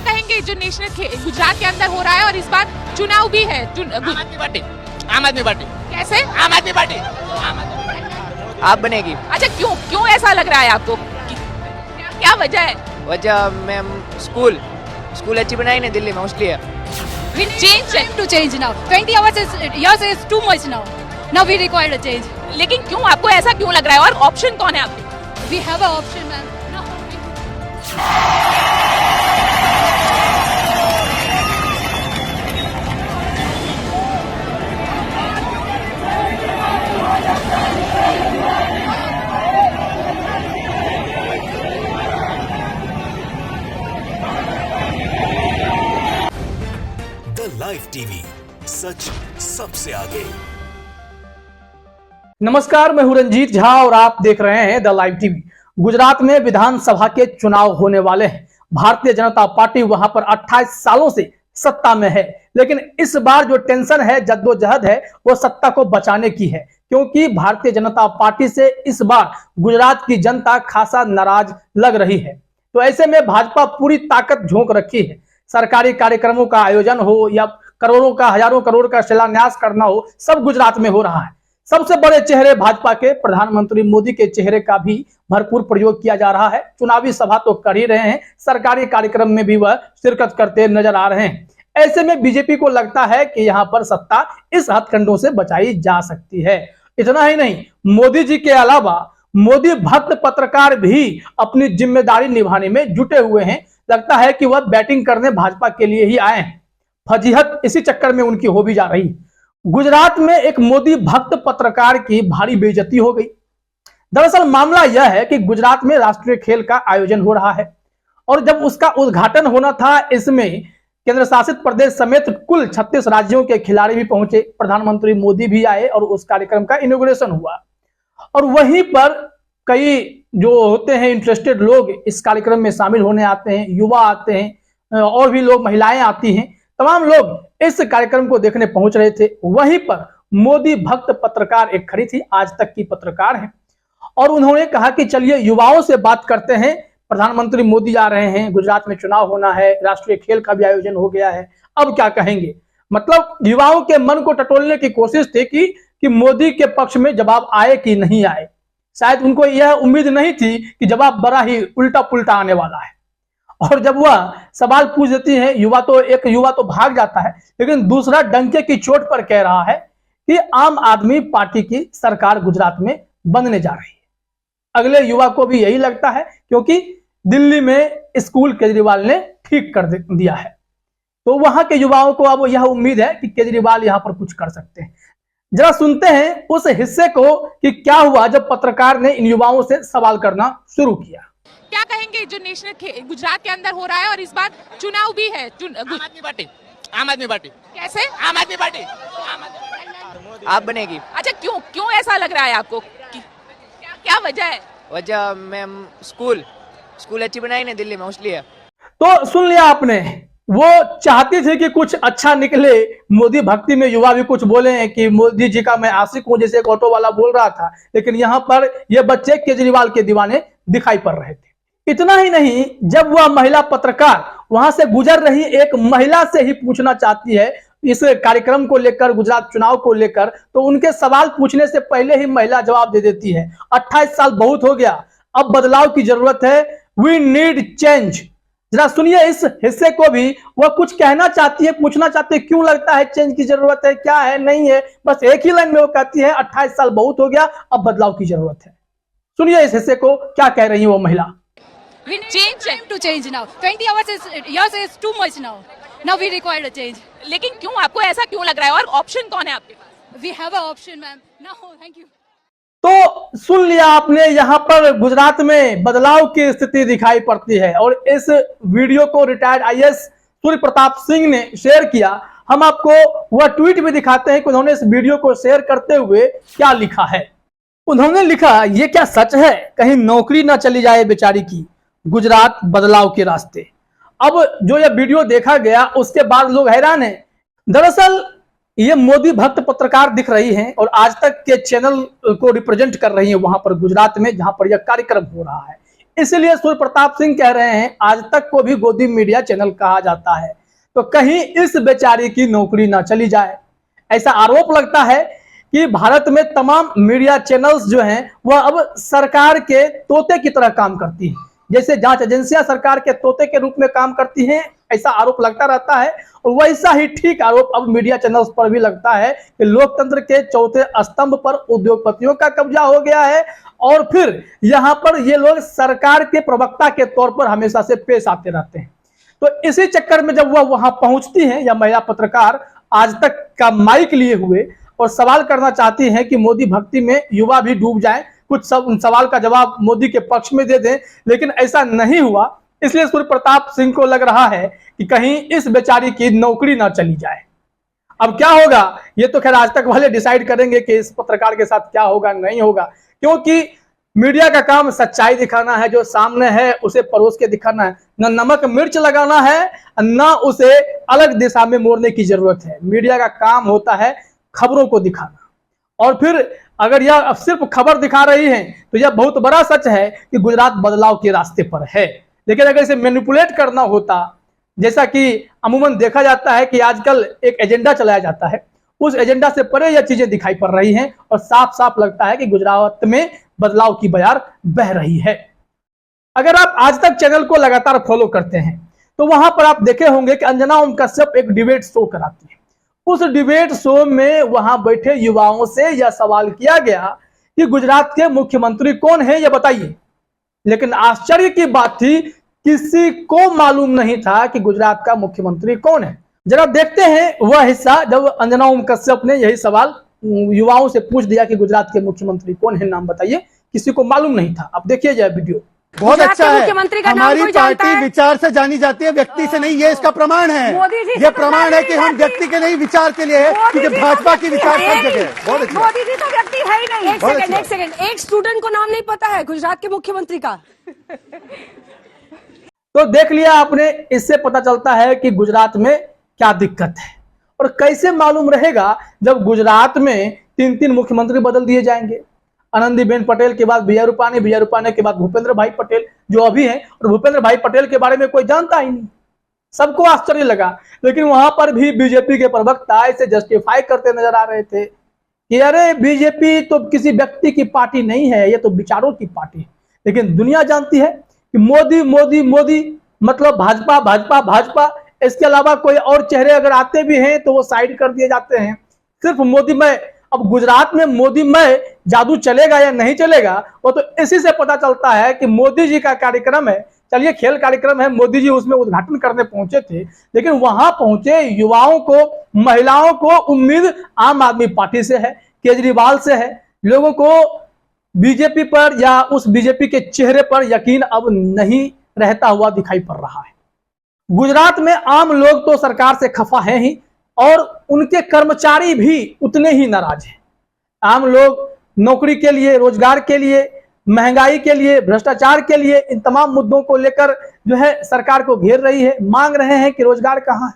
कहेंगे जो नेशनल गुजरात के अंदर हो रहा है और इस बार चुनाव भी है? आम आदमी पार्टी। कैसे? आम आदमी पार्टी आप बनेगी। अच्छा, क्यों ऐसा लग रहा है आपको? क्या वजह है? वजह मैम स्कूल अच्छी बनाई ना दिल्ली में, इसलिए। We change it. To change now. 20 years is too much now. Now we require a change. लेकिन क्यों, आपको ऐसा क्यों लग रहा है? और ऑप्शन कौन है आपके? We have an option, ma'am. No. The live TV, सच सबसे आगे। नमस्कार, मैं हूं रंजीत झा और आप देख रहे हैं द लाइव टीवी। गुजरात में विधानसभा के चुनाव होने वाले हैं। भारतीय जनता पार्टी वहां पर 28 सालों से सत्ता में है, लेकिन इस बार जो टेंशन है, जद्दोजहद है, वो सत्ता को बचाने की है, क्योंकि भारतीय जनता पार्टी से इस बार गुजरात की जनता खासा नाराज लग रही है। तो ऐसे में भाजपा पूरी ताकत झोंक रखी है। सरकारी कार्यक्रमों का आयोजन हो या करोड़ों का, हजारों करोड़ का शिलान्यास करना हो, सब गुजरात में हो रहा है। सबसे बड़े चेहरे भाजपा के प्रधानमंत्री मोदी के चेहरे का भी भरपूर प्रयोग किया जा रहा है। चुनावी सभा तो कर ही रहे हैं, सरकारी कार्यक्रम में भी वह शिरकत करते नजर आ रहे हैं। ऐसे में बीजेपी को लगता है कि यहां पर सत्ता इस हथकंडों से बचाई जा सकती है। इतना ही नहीं, मोदी जी के अलावा मोदी भक्त पत्रकार भी अपनी जिम्मेदारी निभाने में जुटे हुए हैं। लगता है कि वह बैटिंग करने भाजपा के लिए ही आए हैं। फजीहत इसी चक्कर में उनकी हो भी जा रही। गुजरात में एक मोदी भक्त पत्रकार की भारी बेइज्जती हो गई। दरअसल मामला यह है कि गुजरात में राष्ट्रीय खेल का आयोजन हो रहा है और जब उसका उद्घाटन होना था, इसमें केंद्र शासित प्रदेश समेत कुल 36 राज्यों के खिलाड़ी भी पहुंचे। प्रधानमंत्री मोदी भी आए और उस कार्यक्रम का इनॉग्रेशन हुआ। और वहीं पर कई जो होते हैं इंटरेस्टेड लोग इस कार्यक्रम में शामिल होने आते हैं, युवा आते हैं और भी लोग, महिलाएं आती हैं, तमाम लोग इस कार्यक्रम को देखने पहुंच रहे थे। वहीं पर मोदी भक्त पत्रकार एक खड़ी थी, आज तक की पत्रकार है, और उन्होंने कहा कि चलिए युवाओं से बात करते हैं। प्रधानमंत्री मोदी आ रहे हैं, गुजरात में चुनाव होना है, राष्ट्रीय खेल का भी आयोजन हो गया है, अब क्या कहेंगे। मतलब युवाओं के मन को टटोलने की कोशिश थी कि मोदी के पक्ष में जवाब आए कि नहीं आए। शायद उनको यह उम्मीद नहीं थी कि जवाब बड़ा ही उल्टा पुल्टा आने वाला है। और जब वह सवाल पूछ देती है, एक युवा तो भाग जाता है, लेकिन दूसरा डंके की चोट पर कह रहा है कि आम आदमी पार्टी की सरकार गुजरात में बनने जा रही है। अगले युवा को भी यही लगता है, क्योंकि दिल्ली में स्कूल केजरीवाल ने ठीक कर दिया है। तो वहां के युवाओं को अब यह उम्मीद है कि केजरीवाल यहां पर कुछ कर सकते हैं। जरा सुनते हैं उस हिस्से को कि क्या हुआ जब पत्रकार ने इन युवाओं से सवाल करना शुरू किया। क्या कहेंगे जो नेशनल गुजरात के अंदर हो रहा है और इस बार चुनाव भी है? आम आदमी पार्टी। कैसे? आम आदमी पार्टी आप बनेगी। अच्छा, क्यों ऐसा लग रहा है आपको? क्या वजह है? वजह मैम स्कूल अच्छी बनाई ना दिल्ली में, इसलिए। तो सुन लिया आपने, वो चाहती थी कि कुछ अच्छा निकले। मोदी भक्ति में युवा भी कुछ बोले हैं कि मोदी जी का मैं आशिक हूं, जैसे एक ऑटो वाला बोल रहा था, लेकिन यहाँ पर ये बच्चे केजरीवाल के दीवाने दिखाई पड़ रहे थे। इतना ही नहीं, जब वह महिला पत्रकार वहां से गुजर रही एक महिला से ही पूछना चाहती है इस कार्यक्रम को लेकर, गुजरात चुनाव को लेकर, तो उनके सवाल पूछने से पहले ही महिला जवाब दे देती है, 28 साल बहुत हो गया, अब बदलाव की जरूरत है, वी नीड चेंज। जरा सुनिए इस हिस्से को भी। वह कुछ कहना चाहती है, पूछना चाहती है क्यों लगता है चेंज की जरूरत है, क्या है, नहीं है, बस एक ही लाइन में वो कहती है 28 साल बहुत हो गया, अब बदलाव की जरूरत है। सुनिए इस हिस्से को, क्या कह रही है वो महिला। We need time to change now. 20 years is too much now. Now we require a change. लेकिन क्यों, आपको ऐसा क्यों लग रहा है? और ऑप्शन कौन है आपके पास? We have an option, ma'am. No, thank you. तो सुन लिया आपने, यहाँ पर गुजरात में बदलाव की स्थिति दिखाई पड़ती है और इस वीडियो को रिटायर्ड आईएएस सूर्य प्रताप सिंह ने शेयर किया। हम आपको वह ट्वीट भी दिखाते हैं कि उन्होंने इस वीडियो को शेयर करते हुए क्या लिखा है। उन्होंने लिखा, ये क्या सच है, कहीं नौकरी ना चली जाए बेचारी की, गुजरात बदलाव के रास्ते। अब जो यह वीडियो देखा गया उसके बाद लोग हैरान हैं। दरअसल ये मोदी भक्त पत्रकार दिख रही हैं और आज तक के चैनल को रिप्रेजेंट कर रही हैं वहां पर गुजरात में, जहां पर यह कार्यक्रम हो रहा है। इसलिए सूर्य प्रताप सिंह कह रहे हैं आज तक को भी गोदी मीडिया चैनल कहा जाता है, तो कहीं इस बेचारी की नौकरी ना चली जाए। ऐसा आरोप लगता है कि भारत में तमाम मीडिया चैनल्स जो हैं वह अब सरकार के तोते की तरह काम करती हैं, जैसे जांच एजेंसियां सरकार के तोते के रूप में काम करती हैं, ऐसा आरोप लगता रहता है। और वैसा ही ठीक आरोप अब मीडिया चैनल्स पर भी लगता है कि लोकतंत्र के चौथे स्तंभ पर उद्योगपतियों का कब्जा हो गया है और फिर यहाँ पर ये लोग सरकार के प्रवक्ता के तौर पर हमेशा से पेश आते रहते हैं। तो इसी चक्कर में जब वह वहां पहुंचती हैं या महिला पत्रकार आज तक का माइक लिए हुए और सवाल करना चाहती हैं कि मोदी भक्ति में युवा भी डूब जाएं, कुछ सवाल का जवाब मोदी के पक्ष में दे दें, लेकिन ऐसा नहीं हुआ। इसलिए सूर्य प्रताप सिंह को लग रहा है कि कहीं इस बेचारी की नौकरी ना चली जाए। अब क्या होगा ये तो खैर आज तक वाले डिसाइड करेंगे कि इस पत्रकार के साथ क्या होगा नहीं होगा, क्योंकि मीडिया का काम सच्चाई दिखाना है, जो सामने है उसे परोस के दिखाना है, न नमक मिर्च लगाना है न उसे अलग दिशा में मोड़ने की जरूरत है। मीडिया का काम होता है खबरों को दिखाना। और फिर अगर यह सिर्फ खबर दिखा रही है तो यह बहुत बड़ा सच है कि गुजरात बदलाव के रास्ते पर है, लेकिन अगर इसे मैनिपुलेट करना होता, जैसा कि अमूमन देखा जाता है कि आजकल एक एजेंडा चलाया जाता है, उस एजेंडा से परे यह चीजें दिखाई पड़ रही हैं और साफ साफ लगता है कि गुजरात में बदलाव की बयार बह रही है। अगर आप आज तक चैनल को लगातार फॉलो करते हैं तो वहां पर आप देखे होंगे कि अंजना ओम कश्यप एक डिबेट शो कराती है। उस डिबेट शो में वहां बैठे युवाओं से यह सवाल किया गया कि गुजरात के मुख्यमंत्री कौन है यह बताइए, लेकिन आश्चर्य की बात थी किसी को मालूम नहीं था कि गुजरात का मुख्यमंत्री कौन है। जरा देखते हैं वह हिस्सा जब अंजना ओम कश्यप ने यही सवाल युवाओं से पूछ दिया कि गुजरात के मुख्यमंत्री कौन है, नाम बताइए, किसी को मालूम नहीं था। अब देखिए यह वीडियो। बहुत अच्छा है, हमारी पार्टी विचार से जानी जाती है, व्यक्ति से नहीं। ये इसका प्रमाण है, ये प्रमाण है कि हम व्यक्ति के नहीं विचार के लिए है, क्योंकि भाजपा की विचार हर जगह है। बहुत अच्छा। मोदी जी तो व्यक्ति है ही नहीं। एक सेकंड, एक स्टूडेंट को नाम नहीं पता है गुजरात के मुख्यमंत्री का। तो देख लिया आपने, इससे पता चलता है कि गुजरात में क्या दिक्कत है और कैसे मालूम रहेगा जब गुजरात में 3 मुख्यमंत्री बदल दिए जाएंगे। आनंदीबेन पटेल के बाद बी आर रूपाणी के बाद भूपेंद्र भाई पटेल जो अभी हैं, और भूपेंद्र भाई पटेल के बारे में कोई जानता ही नहीं, सबको आश्चर्य लगा। लेकिन वहां पर भी बीजेपी के प्रवक्ता इसे जस्टिफाई करते नजर आ रहे थे कि अरे बीजेपी तो किसी व्यक्ति की पार्टी नहीं है, ये तो विचारों की पार्टी है। लेकिन दुनिया जानती है कि मोदी मोदी मोदी मतलब भाजपा भाजपा भाजपा, इसके अलावा कोई और चेहरे अगर आते भी हैं तो वो साइड कर दिए जाते हैं, सिर्फ मोदी मय। अब गुजरात में मोदी मय जादू चलेगा या नहीं चलेगा वो तो इसी से पता चलता है कि मोदी जी का कार्यक्रम है, चलिए खेल कार्यक्रम है, मोदी जी उसमें उद्घाटन करने पहुंचे थे, लेकिन वहां पहुंचे युवाओं को, महिलाओं को उम्मीद आम आदमी पार्टी से है, केजरीवाल से है। लोगों को बीजेपी पर या उस बीजेपी के चेहरे पर यकीन अब नहीं रहता हुआ दिखाई पड़ रहा है। गुजरात में आम लोग तो सरकार से खफा है ही और उनके कर्मचारी भी उतने ही नाराज हैं। आम लोग नौकरी के लिए, रोजगार के लिए, महंगाई के लिए, भ्रष्टाचार के लिए, इन तमाम मुद्दों को लेकर जो है सरकार को घेर रही है, मांग रहे हैं कि रोजगार कहाँ है।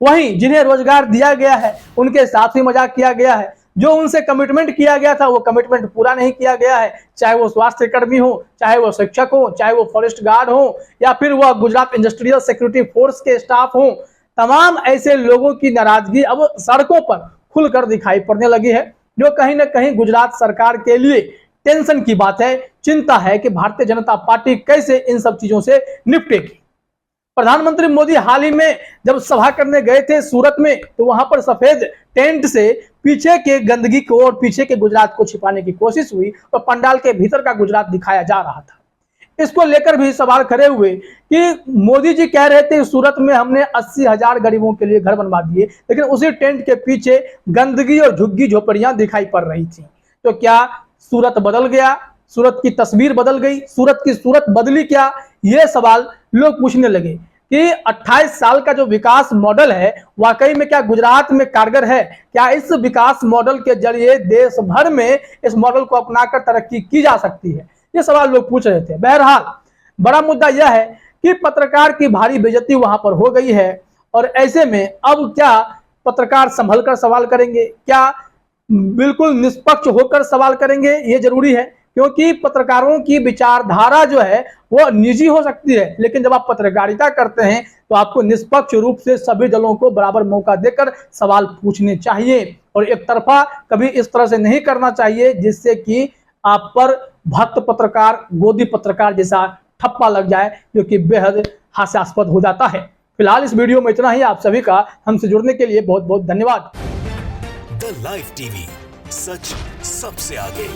वहीं जिन्हें रोजगार दिया गया है उनके साथ ही मजाक किया गया है, जो उनसे कमिटमेंट किया गया था वो कमिटमेंट पूरा नहीं किया गया है, चाहे वो स्वास्थ्य कर्मी हो, चाहे वो शिक्षक हो, चाहे वो फॉरेस्ट गार्ड हो या फिर वह गुजरात इंडस्ट्रियल सिक्योरिटी फोर्स के स्टाफ हो। तमाम ऐसे लोगों की नाराजगी अब सड़कों पर खुलकर दिखाई पड़ने लगी है, जो कहीं ना कहीं गुजरात सरकार के लिए टेंशन की बात है। चिंता है कि भारतीय जनता पार्टी कैसे इन सब चीजों से निपटेगी। प्रधानमंत्री मोदी हाल ही में जब सभा करने गए थे सूरत में, तो वहां पर सफेद टेंट से पीछे के गंदगी को और पीछे के गुजरात को छिपाने की कोशिश हुई और पंडाल के भीतर का गुजरात दिखाया जा रहा था। इसको लेकर भी सवाल खड़े हुए कि मोदी जी कह रहे थे सूरत में हमने 80,000 गरीबों के लिए घर बनवा दिए, लेकिन उसी टेंट के पीछे गंदगी और झुग्गी झोपड़ियां दिखाई पड़ रही थी। तो क्या सूरत बदल गया? सूरत की तस्वीर बदल गई? सूरत की सूरत बदली क्या? ये सवाल लोग पूछने लगे कि 28 साल का जो विकास मॉडल है वाकई में क्या गुजरात में कारगर है? क्या इस विकास मॉडल के जरिए देश भर में इस मॉडल को अपनाकर तरक्की की जा सकती है? ये सवाल लोग पूछ रहे थे। बहरहाल बड़ा मुद्दा यह है कि पत्रकार की भारी बेइज्जती वहां पर हो गई है और ऐसे में अब क्या पत्रकार संभल कर सवाल करेंगे? क्या बिल्कुल निष्पक्ष होकर सवाल करेंगे? ये जरूरी है, क्योंकि पत्रकारों की विचारधारा जो है वो निजी हो सकती है, लेकिन जब आप पत्रकारिता करते हैं तो आपको निष्पक्ष रूप से सभी दलों को बराबर मौका देकर सवाल पूछने चाहिए और एक तरफा कभी इस तरह से नहीं करना चाहिए जिससे कि आप पर भक्त पत्रकार, गोदी पत्रकार जैसा ठप्पा लग जाए, जो कि बेहद हास्यास्पद हो जाता है। फिलहाल इस वीडियो में इतना ही। आप सभी का हमसे जुड़ने के लिए बहुत बहुत धन्यवाद। द लाइव टीवी, सच सबसे आगे।